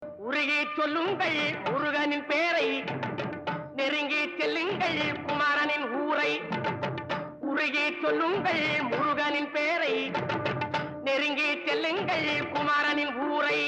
உருகி சொல்லுங்கள் முருகனின் பேரை, நெருங்கி செல்லுங்கள் குமாரனின் ஊரை. உருகி சொல்லுங்கள் முருகனின் பேரை, நெருங்கி செல்லுங்கள் குமாரனின் ஊரை.